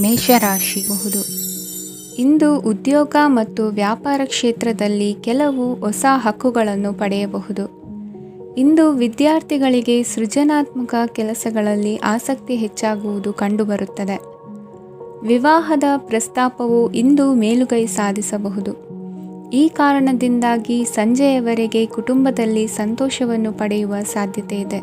ಮೇಷರಾಶಿ ಬಹುದು. ಇಂದು ಉದ್ಯೋಗ ಮತ್ತು ವ್ಯಾಪಾರ ಕ್ಷೇತ್ರದಲ್ಲಿ ಕೆಲವು ಹೊಸ ಹಕ್ಕುಗಳನ್ನು ಪಡೆಯಬಹುದು. ಇಂದು ವಿದ್ಯಾರ್ಥಿಗಳಿಗೆ ಸೃಜನಾತ್ಮಕ ಕೆಲಸಗಳಲ್ಲಿ ಆಸಕ್ತಿ ಹೆಚ್ಚಾಗುವುದು ಕಂಡುಬರುತ್ತದೆ. ವಿವಾಹದ ಪ್ರಸ್ತಾಪವು ಇಂದು ಮೇಲುಗೈ ಸಾಧಿಸಬಹುದು. ಈ ಕಾರಣದಿಂದಾಗಿ ಸಂಜೆಯವರೆಗೆ ಕುಟುಂಬದಲ್ಲಿ ಸಂತೋಷವನ್ನು ಪಡೆಯುವ ಸಾಧ್ಯತೆ ಇದೆ.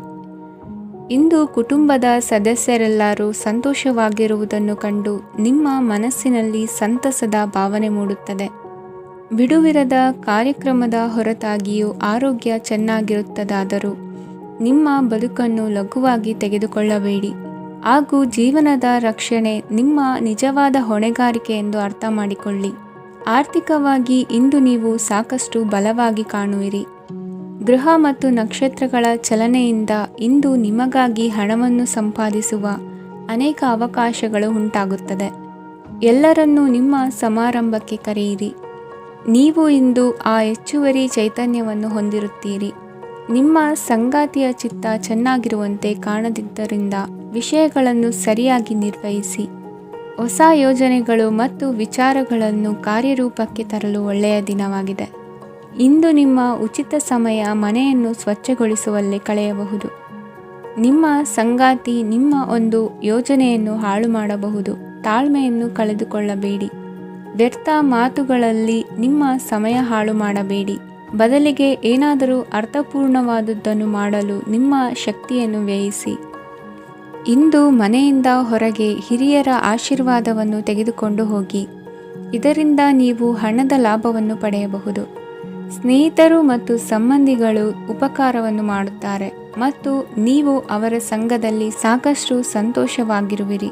ಇಂದು ಕುಟುಂಬದ ಸದಸ್ಯರೆಲ್ಲರೂ ಸಂತೋಷವಾಗಿರುವುದನ್ನು ಕಂಡು ನಿಮ್ಮ ಮನಸ್ಸಿನಲ್ಲಿ ಸಂತಸದ ಭಾವನೆ ಮೂಡುತ್ತದೆ. ಬಿಡುವಿರದ ಕಾರ್ಯಕ್ರಮದ ಹೊರತಾಗಿಯೂ ಆರೋಗ್ಯ ಚೆನ್ನಾಗಿರುತ್ತದಾದರೂ ನಿಮ್ಮ ಬದುಕನ್ನು ಲಘುವಾಗಿ ತೆಗೆದುಕೊಳ್ಳಬೇಡಿ ಹಾಗೂ ಜೀವನದ ರಕ್ಷಣೆ ನಿಮ್ಮ ನಿಜವಾದ ಹೊಣೆಗಾರಿಕೆ ಎಂದು ಅರ್ಥ ಮಾಡಿಕೊಳ್ಳಿ. ಆರ್ಥಿಕವಾಗಿ ಇಂದು ನೀವು ಸಾಕಷ್ಟು ಬಲವಾಗಿ ಕಾಣುವಿರಿ. ಗ್ರಹ ಮತ್ತು ನಕ್ಷತ್ರಗಳ ಚಲನೆಯಿಂದ ಇಂದು ನಿಮಗಾಗಿ ಹಣವನ್ನು ಸಂಪಾದಿಸುವ ಅನೇಕ ಅವಕಾಶಗಳು ಉಂಟಾಗುತ್ತದೆ. ಎಲ್ಲರನ್ನೂ ನಿಮ್ಮ ಸಮಾರಂಭಕ್ಕೆ ಕರೆಯಿರಿ. ನೀವು ಇಂದು ಆ ಹೆಚ್ಚುವರಿ ಚೈತನ್ಯವನ್ನು ಹೊಂದಿರುತ್ತೀರಿ. ನಿಮ್ಮ ಸಂಗಾತಿಯ ಚಿತ್ತ ಚೆನ್ನಾಗಿರುವಂತೆ ಕಾಣದಿದ್ದರಿಂದ ವಿಷಯಗಳನ್ನು ಸರಿಯಾಗಿ ನಿರ್ವಹಿಸಿ. ಹೊಸ ಯೋಜನೆಗಳು ಮತ್ತು ವಿಚಾರಗಳನ್ನು ಕಾರ್ಯರೂಪಕ್ಕೆ ತರಲು ಒಳ್ಳೆಯ ದಿನವಾಗಿದೆ. ಇಂದು ನಿಮ್ಮ ಉಚಿತ ಸಮಯ ಮನೆಯನ್ನು ಸ್ವಚ್ಛಗೊಳಿಸುವಲ್ಲಿ ಕಳೆಯಬಹುದು. ನಿಮ್ಮ ಸಂಗಾತಿ ನಿಮ್ಮ ಒಂದು ಯೋಜನೆಯನ್ನು ಹಾಳು ಮಾಡಬಹುದು. ತಾಳ್ಮೆಯನ್ನು ಕಳೆದುಕೊಳ್ಳಬೇಡಿ. ವ್ಯರ್ಥ ಮಾತುಗಳಲ್ಲಿ ನಿಮ್ಮ ಸಮಯ ಹಾಳು ಮಾಡಬೇಡಿ. ಬದಲಿಗೆ ಏನಾದರೂ ಅರ್ಥಪೂರ್ಣವಾದುದನ್ನು ಮಾಡಲು ನಿಮ್ಮ ಶಕ್ತಿಯನ್ನು ವ್ಯಯಿಸಿ. ಇಂದು ಮನೆಯಿಂದ ಹೊರಗೆ ಹಿರಿಯರ ಆಶೀರ್ವಾದವನ್ನು ತೆಗೆದುಕೊಂಡು ಹೋಗಿ. ಇದರಿಂದ ನೀವು ಹಣದ ಲಾಭವನ್ನು ಪಡೆಯಬಹುದು. ಸ್ನೇಹಿತರು ಮತ್ತು ಸಂಬಂಧಿಗಳು ಉಪಕಾರವನ್ನು ಮಾಡುತ್ತಾರೆ ಮತ್ತು ನೀವು ಅವರ ಸಂಘದಲ್ಲಿ ಸಾಕಷ್ಟು ಸಂತೋಷವಾಗಿರುವಿರಿ.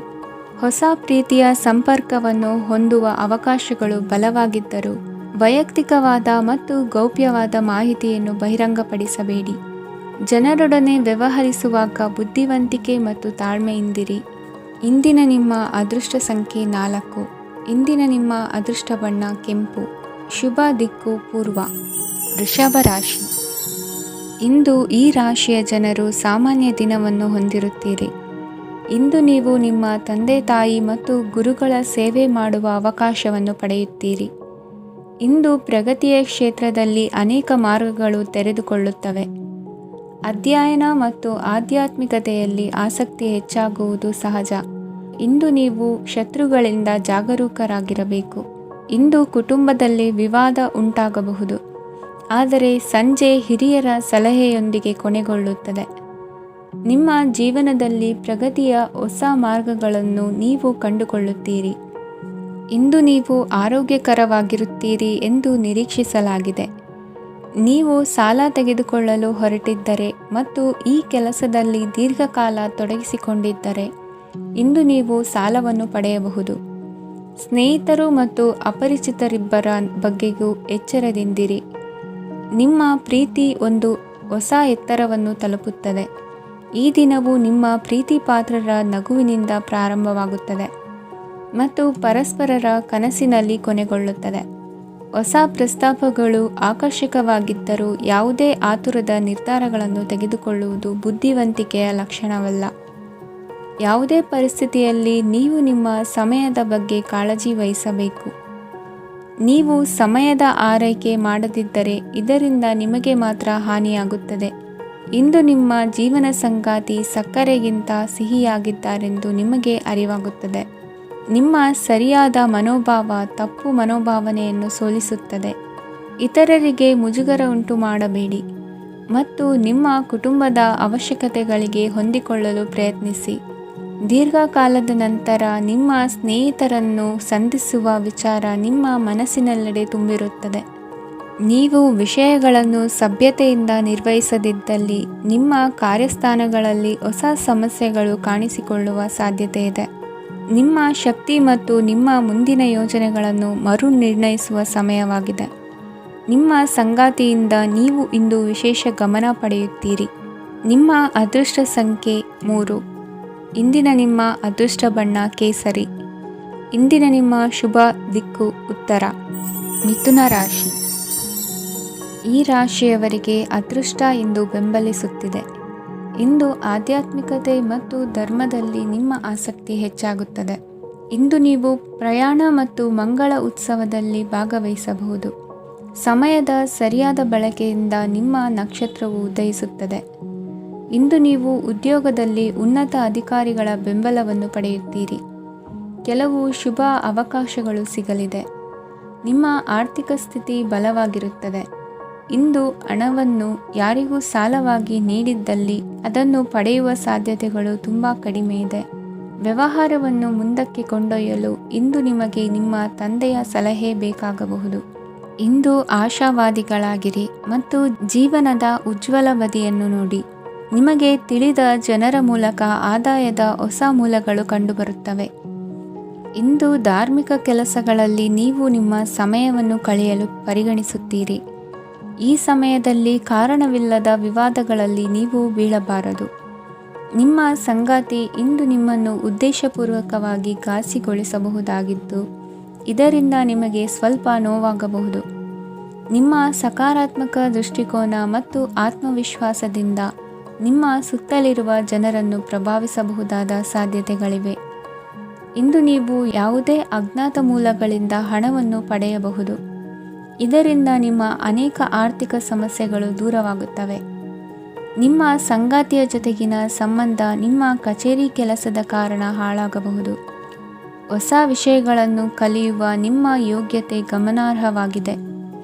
ಹೊಸ ಪ್ರೀತಿಯ ಸಂಪರ್ಕವನ್ನು ಹೊಂದುವ ಅವಕಾಶಗಳು ಬಲವಾಗಿದ್ದರೂ ವೈಯಕ್ತಿಕವಾದ ಮತ್ತು ಗೌಪ್ಯವಾದ ಮಾಹಿತಿಯನ್ನು ಬಹಿರಂಗಪಡಿಸಬೇಡಿ. ಜನರೊಡನೆ ವ್ಯವಹರಿಸುವಾಗ ಬುದ್ಧಿವಂತಿಕೆ ಮತ್ತು ತಾಳ್ಮೆಯಿಂದಿರಿ. ಇಂದಿನ ನಿಮ್ಮ ಅದೃಷ್ಟ ಸಂಖ್ಯೆ 4. ಇಂದಿನ ನಿಮ್ಮ ಅದೃಷ್ಟ ಬಣ್ಣ ಕೆಂಪು. ಶುಭ ದಿಕ್ಕು ಪೂರ್ವ. ವೃಷಭ ರಾಶಿ. ಇಂದು ಈ ರಾಶಿಯ ಜನರು ಸಾಮಾನ್ಯ ದಿನವನ್ನು ಹೊಂದಿರುತ್ತೀರಿ. ಇಂದು ನೀವು ನಿಮ್ಮ ತಂದೆ ತಾಯಿ ಮತ್ತು ಗುರುಗಳ ಸೇವೆ ಮಾಡುವ ಅವಕಾಶವನ್ನು ಪಡೆಯುತ್ತೀರಿ. ಇಂದು ಪ್ರಗತಿಯ ಕ್ಷೇತ್ರದಲ್ಲಿ ಅನೇಕ ಮಾರ್ಗಗಳು ತೆರೆದುಕೊಳ್ಳುತ್ತವೆ. ಅಧ್ಯಯನ ಮತ್ತು ಆಧ್ಯಾತ್ಮಿಕತೆಯಲ್ಲಿ ಆಸಕ್ತಿ ಹೆಚ್ಚಾಗುವುದು ಸಹಜ. ಇಂದು ನೀವು ಶತ್ರುಗಳಿಂದ ಜಾಗರೂಕರಾಗಿರಬೇಕು. ಇಂದು ಕುಟುಂಬದಲ್ಲಿ ವಿವಾದ ಉಂಟಾಗಬಹುದು, ಆದರೆ ಸಂಜೆ ಹಿರಿಯರ ಸಲಹೆಯೊಂದಿಗೆ ಕೊನೆಗೊಳ್ಳುತ್ತದೆ. ನಿಮ್ಮ ಜೀವನದಲ್ಲಿ ಪ್ರಗತಿಯ ಹೊಸ ಮಾರ್ಗಗಳನ್ನು ನೀವು ಕಂಡುಕೊಳ್ಳುತ್ತೀರಿ. ಇಂದು ನೀವು ಆರೋಗ್ಯಕರವಾಗಿರುತ್ತೀರಿ ಎಂದು ನಿರೀಕ್ಷಿಸಲಾಗಿದೆ. ನೀವು ಸಾಲ ತೆಗೆದುಕೊಳ್ಳಲು ಹೊರಟಿದ್ದರೆ ಮತ್ತು ಈ ಕೆಲಸದಲ್ಲಿ ದೀರ್ಘಕಾಲ ತೊಡಗಿಸಿಕೊಂಡಿದ್ದರೆ ಇಂದು ನೀವು ಸಾಲವನ್ನು ಪಡೆಯಬಹುದು. ಸ್ನೇಹಿತರು ಮತ್ತು ಅಪರಿಚಿತರಿಬ್ಬರ ಬಗ್ಗೆಯೂ ಎಚ್ಚರದಿಂದಿರಿ. ನಿಮ್ಮ ಪ್ರೀತಿ ಒಂದು ಹೊಸ ಎತ್ತರವನ್ನು ತಲುಪುತ್ತದೆ. ಈ ದಿನವು ನಿಮ್ಮ ಪ್ರೀತಿ ಪಾತ್ರರ ನಗುವಿನಿಂದ ಪ್ರಾರಂಭವಾಗುತ್ತದೆ ಮತ್ತು ಪರಸ್ಪರರ ಕನಸಿನಲ್ಲಿ ಕೊನೆಗೊಳ್ಳುತ್ತದೆ. ಹೊಸ ಪ್ರಸ್ತಾಪಗಳು ಆಕರ್ಷಕವಾಗಿದ್ದರೂ ಯಾವುದೇ ಆತುರದ ನಿರ್ಧಾರಗಳನ್ನು ತೆಗೆದುಕೊಳ್ಳುವುದು ಬುದ್ಧಿವಂತಿಕೆಯ ಲಕ್ಷಣವಲ್ಲ. ಯಾವುದೇ ಪರಿಸ್ಥಿತಿಯಲ್ಲಿ ನೀವು ನಿಮ್ಮ ಸಮಯದ ಬಗ್ಗೆ ಕಾಳಜಿ ವಹಿಸಬೇಕು. ನೀವು ಸಮಯದ ಆರೈಕೆ ಮಾಡದಿದ್ದರೆ ಇದರಿಂದ ನಿಮಗೆ ಮಾತ್ರ ಹಾನಿಯಾಗುತ್ತದೆ. ಇಂದು ನಿಮ್ಮ ಜೀವನ ಸಂಗಾತಿ ಸಕ್ಕರೆಗಿಂತ ಸಿಹಿಯಾಗಿದ್ದಾರೆಂದು ನಿಮಗೆ ಅರಿವಾಗುತ್ತದೆ. ನಿಮ್ಮ ಸರಿಯಾದ ಮನೋಭಾವ ತಪ್ಪು ಮನೋಭಾವನೆಯನ್ನು ಸೋಲಿಸುತ್ತದೆ. ಇತರರಿಗೆ ಮುಜುಗರ ಉಂಟು ಮಾಡಬೇಡಿ ಮತ್ತು ನಿಮ್ಮ ಕುಟುಂಬದ ಅವಶ್ಯಕತೆಗಳಿಗೆ ಹೊಂದಿಕೊಳ್ಳಲು ಪ್ರಯತ್ನಿಸಿ. ದೀರ್ಘಕಾಲದ ನಂತರ ನಿಮ್ಮ ಸ್ನೇಹಿತರನ್ನು ಸಂಧಿಸುವ ವಿಚಾರ ನಿಮ್ಮ ಮನಸ್ಸಿನೆಲ್ಲೆಡೆ ತುಂಬಿರುತ್ತದೆ. ನೀವು ವಿಷಯಗಳನ್ನು ಸಭ್ಯತೆಯಿಂದ ನಿರ್ವಹಿಸದಿದ್ದಲ್ಲಿ ನಿಮ್ಮ ಕಾರ್ಯಸ್ಥಾನಗಳಲ್ಲಿ ಹೊಸ ಸಮಸ್ಯೆಗಳು ಕಾಣಿಸಿಕೊಳ್ಳುವ ಸಾಧ್ಯತೆ ಇದೆ. ನಿಮ್ಮ ಶಕ್ತಿ ಮತ್ತು ನಿಮ್ಮ ಮುಂದಿನ ಯೋಜನೆಗಳನ್ನು ಮರು ನಿರ್ಣಯಿಸುವ ಸಮಯವಾಗಿದೆ. ನಿಮ್ಮ ಸಂಗಾತಿಯಿಂದ ನೀವು ಇಂದು ವಿಶೇಷ ಗಮನ ಪಡೆಯುತ್ತೀರಿ. ನಿಮ್ಮ ಅದೃಷ್ಟ ಸಂಖ್ಯೆ 3. ಇಂದಿನ ನಿಮ್ಮ ಅದೃಷ್ಟ ಬಣ್ಣ ಕೇಸರಿ. ಇಂದಿನ ನಿಮ್ಮ ಶುಭ ದಿಕ್ಕು ಉತ್ತರ. ಮಿಥುನ ರಾಶಿ. ಈ ರಾಶಿಯವರಿಗೆ ಅದೃಷ್ಟ ಇಂದು ಬೆಂಬಲಿಸುತ್ತಿದೆ. ಇಂದು ಆಧ್ಯಾತ್ಮಿಕತೆ ಮತ್ತು ಧರ್ಮದಲ್ಲಿ ನಿಮ್ಮ ಆಸಕ್ತಿ ಹೆಚ್ಚಾಗುತ್ತದೆ. ಇಂದು ನೀವು ಪ್ರಯಾಣ ಮತ್ತು ಮಂಗಳ ಉತ್ಸವದಲ್ಲಿ ಭಾಗವಹಿಸಬಹುದು. ಸಮಯದ ಸರಿಯಾದ ಬಳಕೆಯಿಂದ ನಿಮ್ಮ ನಕ್ಷತ್ರವು ಉದಯಿಸುತ್ತದೆ. ಇಂದು ನೀವು ಉದ್ಯೋಗದಲ್ಲಿ ಉನ್ನತ ಅಧಿಕಾರಿಗಳ ಬೆಂಬಲವನ್ನು ಪಡೆಯುತ್ತೀರಿ. ಕೆಲವು ಶುಭ ಅವಕಾಶಗಳು ಸಿಗಲಿದೆ. ನಿಮ್ಮ ಆರ್ಥಿಕ ಸ್ಥಿತಿ ಬಲವಾಗಿರುತ್ತದೆ. ಇಂದು ಹಣವನ್ನು ಯಾರಿಗೂ ಸಾಲವಾಗಿ ನೀಡಿದ್ದಲ್ಲಿ ಅದನ್ನು ಪಡೆಯುವ ಸಾಧ್ಯತೆಗಳು ತುಂಬ ಕಡಿಮೆ ಇದೆ. ವ್ಯವಹಾರವನ್ನು ಮುಂದಕ್ಕೆ ಕೊಂಡೊಯ್ಯಲು ಇಂದು ನಿಮಗೆ ನಿಮ್ಮ ತಂದೆಯ ಸಲಹೆ ಬೇಕಾಗಬಹುದು. ಇಂದು ಆಶಾವಾದಿಗಳಾಗಿರಿ ಮತ್ತು ಜೀವನದ ಉಜ್ವಲ ಬದಿಯನ್ನು ನೋಡಿ. ನಿಮಗೆ ತಿಳಿದ ಜನರ ಮೂಲಕ ಆದಾಯದ ಹೊಸ ಮೂಲಗಳು ಕಂಡುಬರುತ್ತವೆ. ಇಂದು ಧಾರ್ಮಿಕ ಕೆಲಸಗಳಲ್ಲಿ ನೀವು ನಿಮ್ಮ ಸಮಯವನ್ನು ಕಳೆಯಲು ಪರಿಗಣಿಸುತ್ತೀರಿ. ಈ ಸಮಯದಲ್ಲಿ ಕಾರಣವಿಲ್ಲದ ವಿವಾದಗಳಲ್ಲಿ ನೀವು ಬೀಳಬಾರದು. ನಿಮ್ಮ ಸಂಗಾತಿ ಇಂದು ನಿಮ್ಮನ್ನು ಉದ್ದೇಶಪೂರ್ವಕವಾಗಿ ಘಾಸಿಗೊಳಿಸಬಹುದಾಗಿದ್ದು, ಇದರಿಂದ ನಿಮಗೆ ಸ್ವಲ್ಪ ನೋವಾಗಬಹುದು. ನಿಮ್ಮ ಸಕಾರಾತ್ಮಕ ದೃಷ್ಟಿಕೋನ ಮತ್ತು ಆತ್ಮವಿಶ್ವಾಸದಿಂದ ನಿಮ್ಮ ಸುತ್ತಲಿರುವ ಜನರನ್ನು ಪ್ರಭಾವಿಸಬಹುದಾದ ಸಾಧ್ಯತೆಗಳಿವೆ. ಇಂದು ನೀವು ಯಾವುದೇ ಅಜ್ಞಾತ ಮೂಲಗಳಿಂದ ಹಣವನ್ನು ಪಡೆಯಬಹುದು. ಇದರಿಂದ ನಿಮ್ಮ ಅನೇಕ ಆರ್ಥಿಕ ಸಮಸ್ಯೆಗಳು ದೂರವಾಗುತ್ತವೆ. ನಿಮ್ಮ ಸಂಗಾತಿಯ ಜೊತೆಗಿನ ಸಂಬಂಧ ನಿಮ್ಮ ಕಚೇರಿ ಕೆಲಸದ ಕಾರಣ ಹಾಳಾಗಬಹುದು. ಹೊಸ ವಿಷಯಗಳನ್ನು ಕಲಿಯುವ ನಿಮ್ಮ ಯೋಗ್ಯತೆ ಗಮನಾರ್ಹವಾಗಿದೆ.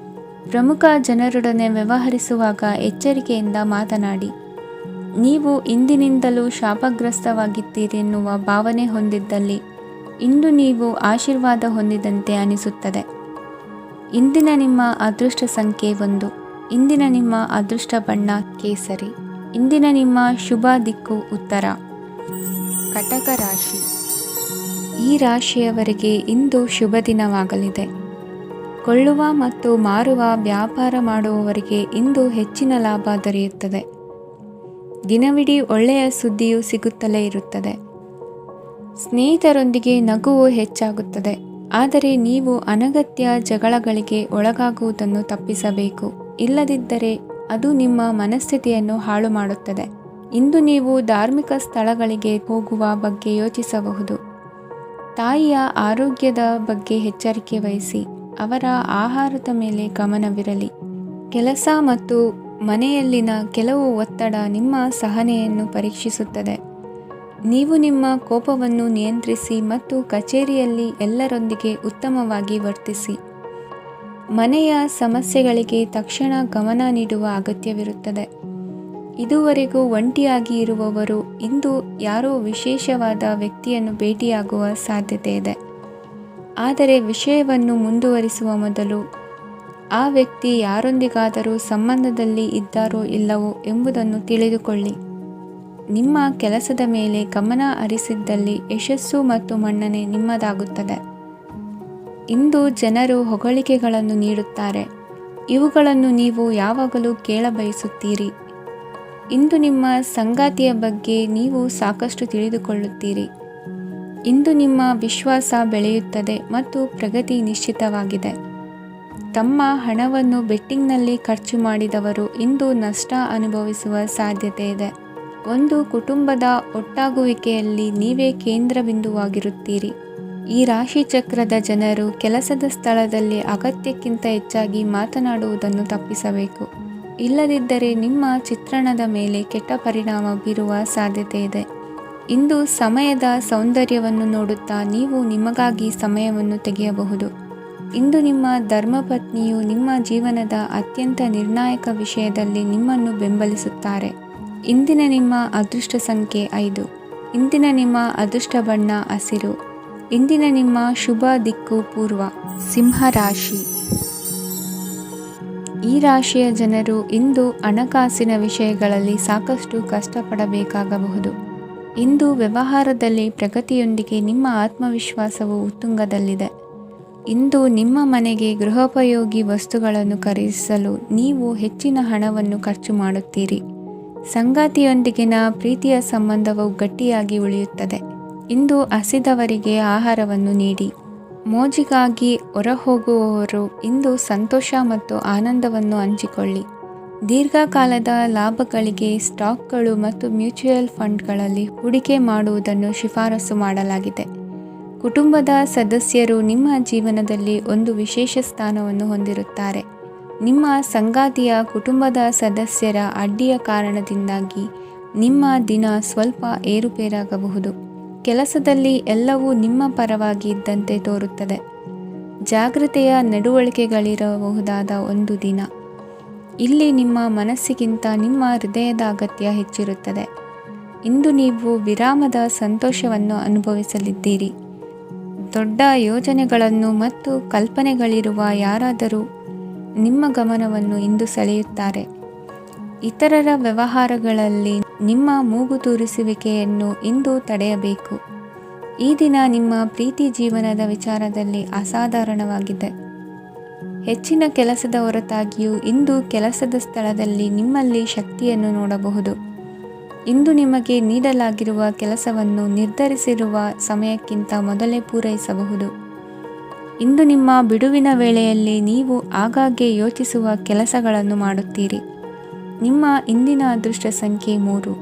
ಪ್ರಮುಖ ಜನರೊಡನೆ ವ್ಯವಹರಿಸುವಾಗ ಎಚ್ಚರಿಕೆಯಿಂದ ಮಾತನಾಡಿ. ನೀವು ಇಂದಿನಿಂದಲೂ ಶಾಪಗ್ರಸ್ತವಾಗಿದ್ದೀರೆನ್ನುವ ಭಾವನೆ ಹೊಂದಿದ್ದಲ್ಲಿ ಇಂದು ನೀವು ಆಶೀರ್ವಾದ ಹೊಂದಿದಂತೆ ಅನಿಸುತ್ತದೆ. ಇಂದಿನ ನಿಮ್ಮ ಅದೃಷ್ಟ ಸಂಖ್ಯೆ 1. ಇಂದಿನ ನಿಮ್ಮ ಅದೃಷ್ಟ ಬಣ್ಣ ಕೇಸರಿ. ಇಂದಿನ ನಿಮ್ಮ ಶುಭ ದಿಕ್ಕು ಉತ್ತರ. ಕಟಕ ರಾಶಿ. ಈ ರಾಶಿಯವರಿಗೆ ಇಂದು ಶುಭ ದಿನವಾಗಲಿದೆ. ಕೊಳ್ಳುವ ಮತ್ತು ಮಾರುವ ವ್ಯಾಪಾರ ಮಾಡುವವರಿಗೆ ಇಂದು ಹೆಚ್ಚಿನ ಲಾಭ ದೊರೆಯುತ್ತದೆ. ದಿನವಿಡೀ ಒಳ್ಳೆಯ ಸುದ್ದಿಯು ಸಿಗುತ್ತಲೇ ಇರುತ್ತದೆ. ಸ್ನೇಹಿತರೊಂದಿಗೆ ನಗುವು ಹೆಚ್ಚಾಗುತ್ತದೆ. ಆದರೆ ನೀವು ಅನಗತ್ಯ ಜಗಳಗಳಿಗೆ ಒಳಗಾಗುವುದನ್ನು ತಪ್ಪಿಸಬೇಕು. ಇಲ್ಲದಿದ್ದರೆ ಅದು ನಿಮ್ಮ ಮನಸ್ಥಿತಿಯನ್ನು ಹಾಳು ಮಾಡುತ್ತದೆ. ಇಂದು ನೀವು ಧಾರ್ಮಿಕ ಸ್ಥಳಗಳಿಗೆ ಹೋಗುವ ಬಗ್ಗೆ ಯೋಚಿಸಬಹುದು. ತಾಯಿಯ ಆರೋಗ್ಯದ ಬಗ್ಗೆ ಎಚ್ಚರಿಕೆ ವಹಿಸಿ. ಅವರ ಆಹಾರದ ಮೇಲೆ ಗಮನವಿರಲಿ. ಕೆಲಸ ಮತ್ತು ಮನೆಯಲ್ಲಿನ ಕೆಲವು ಒತ್ತಡ ನಿಮ್ಮ ಸಹನೆಯನ್ನು ಪರೀಕ್ಷಿಸುತ್ತದೆ. ನೀವು ನಿಮ್ಮ ಕೋಪವನ್ನು ನಿಯಂತ್ರಿಸಿ ಮತ್ತು ಕಚೇರಿಯಲ್ಲಿ ಎಲ್ಲರೊಂದಿಗೆ ಉತ್ತಮವಾಗಿ ವರ್ತಿಸಿ. ಮನೆಯ ಸಮಸ್ಯೆಗಳಿಗೆ ತಕ್ಷಣ ಗಮನ ನೀಡುವ ಅಗತ್ಯವಿರುತ್ತದೆ. ಇದುವರೆಗೂ ಒಂಟಿಯಾಗಿ ಇರುವವರು ಇಂದು ಯಾರೋ ವಿಶೇಷವಾದ ವ್ಯಕ್ತಿಯನ್ನು ಭೇಟಿಯಾಗುವ ಸಾಧ್ಯತೆ ಇದೆ. ಆದರೆ ವಿಷಯವನ್ನು ಮುಂದುವರಿಸುವ ಮೊದಲು ಆ ವ್ಯಕ್ತಿ ಯಾರೊಂದಿಗಾದರೂ ಸಂಬಂಧದಲ್ಲಿ ಇದ್ದಾರೋ ಇಲ್ಲವೋ ಎಂಬುದನ್ನು ತಿಳಿದುಕೊಳ್ಳಿ. ನಿಮ್ಮ ಕೆಲಸದ ಮೇಲೆ ಗಮನ ಹರಿಸಿದ್ದಲ್ಲಿ ಯಶಸ್ಸು ಮತ್ತು ಮನ್ನಣೆ ನಿಮ್ಮದಾಗುತ್ತದೆ. ಇಂದು ಜನರು ಹೊಗಳಿಕೆಗಳನ್ನು ನೀಡುತ್ತಾರೆ. ಇವುಗಳನ್ನು ನೀವು ಯಾವಾಗಲೂ ಕೇಳಬಯಸುತ್ತೀರಿ. ಇಂದು ನಿಮ್ಮ ಸಂಗಾತಿಯ ಬಗ್ಗೆ ನೀವು ಸಾಕಷ್ಟು ತಿಳಿದುಕೊಳ್ಳುತ್ತೀರಿ. ಇಂದು ನಿಮ್ಮ ವಿಶ್ವಾಸ ಬೆಳೆಯುತ್ತದೆ ಮತ್ತು ಪ್ರಗತಿ ನಿಶ್ಚಿತವಾಗಿದೆ. ತಮ್ಮ ಹಣವನ್ನು ಬೆಟ್ಟಿಂಗ್ನಲ್ಲಿ ಖರ್ಚು ಮಾಡಿದವರು ಇಂದು ನಷ್ಟ ಅನುಭವಿಸುವ ಸಾಧ್ಯತೆ ಇದೆ. ಒಂದು ಕುಟುಂಬದ ಒಟ್ಟಾಗುವಿಕೆಯಲ್ಲಿ ನೀವೇ ಕೇಂದ್ರ ಬಿಂದುವಾಗಿರುತ್ತೀರಿ. ಈ ರಾಶಿ ಚಕ್ರದ ಜನರು ಕೆಲಸದ ಸ್ಥಳದಲ್ಲಿ ಅಗತ್ಯಕ್ಕಿಂತ ಹೆಚ್ಚಾಗಿ ಮಾತನಾಡುವುದನ್ನು ತಪ್ಪಿಸಬೇಕು. ಇಲ್ಲದಿದ್ದರೆ ನಿಮ್ಮ ಚಿತ್ರಣದ ಮೇಲೆ ಕೆಟ್ಟ ಪರಿಣಾಮ ಬೀರುವ ಸಾಧ್ಯತೆ ಇದೆ. ಇಂದು ಸಮಯದ ಸೌಂದರ್ಯವನ್ನು ನೋಡುತ್ತಾ ನೀವು ನಿಮಗಾಗಿ ಸಮಯವನ್ನು ತೆಗೆಯಬಹುದು. ಇಂದು ನಿಮ್ಮ ಧರ್ಮಪತ್ನಿಯು ನಿಮ್ಮ ಜೀವನದ ಅತ್ಯಂತ ನಿರ್ಣಾಯಕ ವಿಷಯದಲ್ಲಿ ನಿಮ್ಮನ್ನು ಬೆಂಬಲಿಸುತ್ತಾರೆ. ಇಂದಿನ ನಿಮ್ಮ ಅದೃಷ್ಟ ಸಂಖ್ಯೆ 5. ಇಂದಿನ ನಿಮ್ಮ ಅದೃಷ್ಟ ಬಣ್ಣ ಹಸಿರು. ಇಂದಿನ ನಿಮ್ಮ ಶುಭ ದಿಕ್ಕು ಪೂರ್ವ. ಸಿಂಹ ರಾಶಿ. ಈ ರಾಶಿಯ ಜನರು ಇಂದು ಹಣಕಾಸಿನ ವಿಷಯಗಳಲ್ಲಿ ಸಾಕಷ್ಟು ಕಷ್ಟಪಡಬೇಕಾಗಬಹುದು. ಇಂದು ವ್ಯವಹಾರದಲ್ಲಿ ಪ್ರಗತಿಯೊಂದಿಗೆ ನಿಮ್ಮ ಆತ್ಮವಿಶ್ವಾಸವು ಉತ್ತುಂಗದಲ್ಲಿದೆ. ಇಂದು ನಿಮ್ಮ ಮನೆಗೆ ಗೃಹೋಪಯೋಗಿ ವಸ್ತುಗಳನ್ನು ಖರೀದಿಸಲು ನೀವು ಹೆಚ್ಚಿನ ಹಣವನ್ನು ಖರ್ಚು ಮಾಡುತ್ತೀರಿ. ಸಂಗಾತಿಯೊಂದಿಗಿನ ಪ್ರೀತಿಯ ಸಂಬಂಧವು ಗಟ್ಟಿಯಾಗಿ ಉಳಿಯುತ್ತದೆ. ಇಂದು ಹಸಿದವರಿಗೆ ಆಹಾರವನ್ನು ನೀಡಿ. ಮೋಜಿಗಾಗಿ ಹೊರಹೋಗುವವರು ಇಂದು ಸಂತೋಷ ಮತ್ತು ಆನಂದವನ್ನು ಹಂಚಿಕೊಳ್ಳಿ. ದೀರ್ಘಕಾಲದ ಲಾಭಗಳಿಗೆ ಸ್ಟಾಕ್ಗಳು ಮತ್ತು ಮ್ಯೂಚುವಲ್ ಫಂಡ್ಗಳಲ್ಲಿ ಹೂಡಿಕೆ ಮಾಡುವುದನ್ನು ಶಿಫಾರಸು ಮಾಡಲಾಗಿದೆ. ಕುಟುಂಬದ ಸದಸ್ಯರು ನಿಮ್ಮ ಜೀವನದಲ್ಲಿ ಒಂದು ವಿಶೇಷ ಸ್ಥಾನವನ್ನು ಹೊಂದಿರುತ್ತಾರೆ. ನಿಮ್ಮ ಸಂಗಾತಿಯ ಕುಟುಂಬದ ಸದಸ್ಯರ ಅಡ್ಡಿಯ ಕಾರಣದಿಂದಾಗಿ ನಿಮ್ಮ ದಿನ ಸ್ವಲ್ಪ ಏರುಪೇರಾಗಬಹುದು. ಕೆಲಸದಲ್ಲಿ ಎಲ್ಲವೂ ನಿಮ್ಮ ಪರವಾಗಿ ಇದ್ದಂತೆ ತೋರುತ್ತದೆ. ಜಾಗೃತೆಯ ನಡವಳಿಕೆಗಳಿರಬಹುದಾದ ಒಂದು ದಿನ. ಇಲ್ಲಿ ನಿಮ್ಮ ಮನಸ್ಸಿಗಿಂತ ನಿಮ್ಮ ಹೃದಯದ ಅಗತ್ಯ ಹೆಚ್ಚಿರುತ್ತದೆ. ಇಂದು ನೀವು ವಿರಾಮದ ಸಂತೋಷವನ್ನು ಅನುಭವಿಸಲಿದ್ದೀರಿ. ದೊಡ್ಡ ಯೋಜನೆಗಳನ್ನು ಮತ್ತು ಕಲ್ಪನೆಗಳಿರುವ ಯಾರಾದರೂ ನಿಮ್ಮ ಗಮನವನ್ನು ಇಂದು ಸೆಳೆಯುತ್ತಾರೆ. ಇತರರ ವ್ಯವಹಾರಗಳಲ್ಲಿ ನಿಮ್ಮ ಮೂಗು ತೂರಿಸುವಿಕೆಯನ್ನು ಇಂದು ತಡೆಯಬೇಕು. ಈ ದಿನ ನಿಮ್ಮ ಪ್ರೀತಿ ಜೀವನದ ವಿಚಾರದಲ್ಲಿ ಅಸಾಧಾರಣವಾಗಿದೆ. ಹೆಚ್ಚಿನ ಕೆಲಸದ ಹೊರತಾಗಿಯೂ ಇಂದು ಕೆಲಸದ ಸ್ಥಳದಲ್ಲಿ ನಿಮ್ಮಲ್ಲಿ ಶಕ್ತಿಯನ್ನು ನೋಡಬಹುದು. ಇಂದು ನಿಮಗೆ ನೀಡಲಾಗಿರುವ ಕೆಲಸವನ್ನು ನಿರ್ಧರಿಸಿರುವ ಸಮಯಕ್ಕಿಂತ ಮೊದಲೇ ಪೂರೈಸಬಹುದು. ಇಂದು ನಿಮ್ಮ ಬಿಡುವಿನ ವೇಳೆಯಲ್ಲಿ ನೀವು ಆಗಾಗ್ಗೆ ಯೋಚಿಸುವ ಕೆಲಸಗಳನ್ನು ಮಾಡುತ್ತೀರಿ. ನಿಮ್ಮ ಇಂದಿನ ಅದೃಷ್ಟ ಸಂಖ್ಯೆ 3.